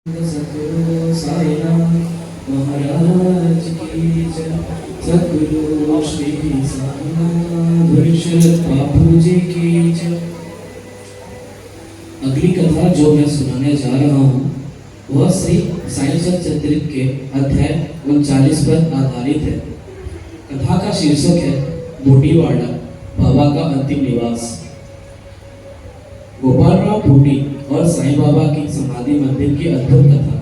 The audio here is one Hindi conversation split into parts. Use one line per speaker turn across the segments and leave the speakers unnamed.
सतगुरु साईं महाराज की जय। सतगुरु श्री साईनाथ बापू जी की जय। अगली कथा जो मैं सुनाने जा रहा हूँ वह श्री साईं चरित्र के अध्याय 39 पर आधारित है। कथा का शीर्षक है बूटीवाड़ा बाबा का अंतिम निवास। गोपालराव बूटी और साईं बाबा की समाधि मंदिर की अद्भुत कथा।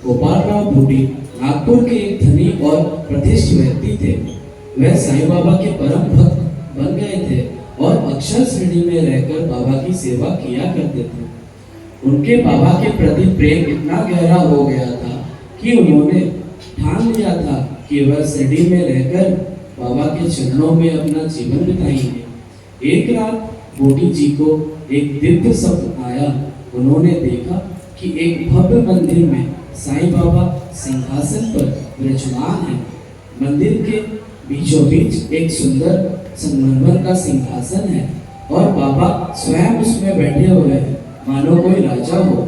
गोपालराव बूटी नागपुर के एक धनी और प्रतिष्ठित व्यक्ति थे। वह साईं बाबा के परम भक्त बन गए थे और अक्षर श्रेणी में रहकर बाबा की सेवा किया करते थे। उनके बाबा के प्रति प्रेम इतना गहरा हो गया था कि उन्होंने ठान लिया था कि वह शिरडी में रहकर बाबा के चरणों में अपना जीवन बिताएंगे। एक रात बूटी जी को एक दिव्य स्वप्न आया। उन्होंने देखा कि एक भव्य मंदिर में साईं बाबा सिंहासन पर विराजमान है। मंदिर के बीचों बीच एक सुंदर संगमरमर का सिंहासन है और बाबा स्वयं उसमें बैठे हुए हैं, मानो कोई राजा हो।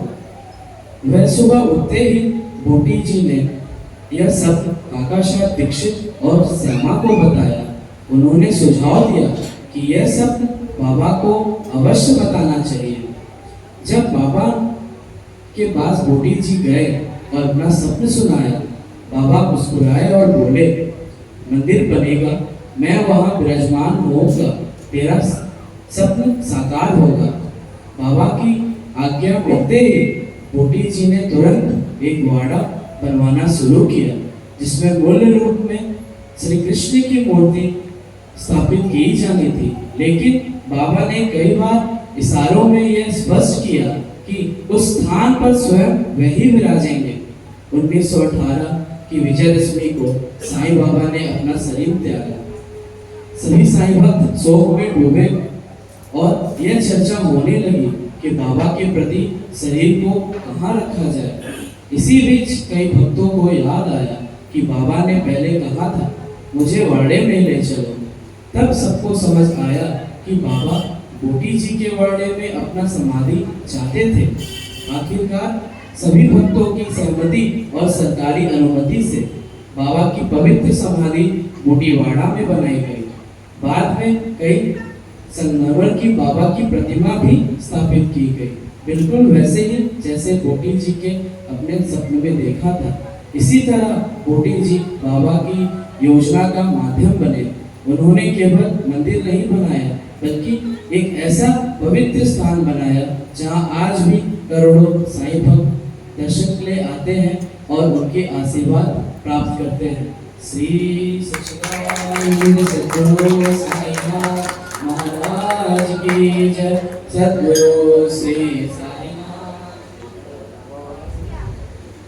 वह सुबह उठते ही बूटी जी ने यह सब काकाशाह दीक्षित और श्यामा को बताया। उन्होंने सुझाव दिया कि यह सब बाबा को अवश्य बताना चाहिए। जब बाबा के पास बूटी जी गए और अपना स्वप्न सुनाया, बाबा मुस्कुराए और बोले, मंदिर बनेगा, मैं वहां विराजमान होऊंगा, तेरा स्वप्न साकार होगा। बाबा की आज्ञा मिलते ही बूटी जी ने तुरंत एक वाड़ा बनवाना शुरू किया, जिसमें मूल रूप में श्री कृष्ण की मूर्ति स्थापित की जानी थी। लेकिन बाबा ने कई बार इशारों में यह स्पष्ट किया कि उस स्थान पर स्वयं वही विराजेंगे। 1918 की विजयदशमी को साईं बाबा ने अपना शरीर त्यागा। सभी साईं भक्त शोक में डूबे और यह चर्चा होने लगी कि बाबा के प्रति शरीर को कहाँ रखा जाए। इसी बीच कई भक्तों को याद आया कि बाबा ने पहले कहा था, मुझे वाड़े में ले चलो। तब सबको समझ आया कि बाबा बूटी जी के वाड़े में अपना समाधि चाहते थे। आखिरकार सभी भक्तों की सहमति और सरकारी अनुमति से बाबा की पवित्र समाधि बूटीवाड़ा में बनाई गई। बाद में कई संगमरमर की बाबा की प्रतिमा भी स्थापित की गई, बिल्कुल वैसे ही जैसे बूटी जी के अपने सपने में देखा था। इसी तरह बूटी जी बाबा की योजना का माध्यम बने। उन्होंने केवल मंदिर नहीं बनाया, बल्कि एक ऐसा पवित्र स्थान बनाया जहां आज भी करोड़ों साईं भक्त दर्शन के लिए आते हैं और उनके आशीर्वाद प्राप्त करते हैं। श्री सतगुरु साईनाथ महाराज की जय। सतगुरु श्री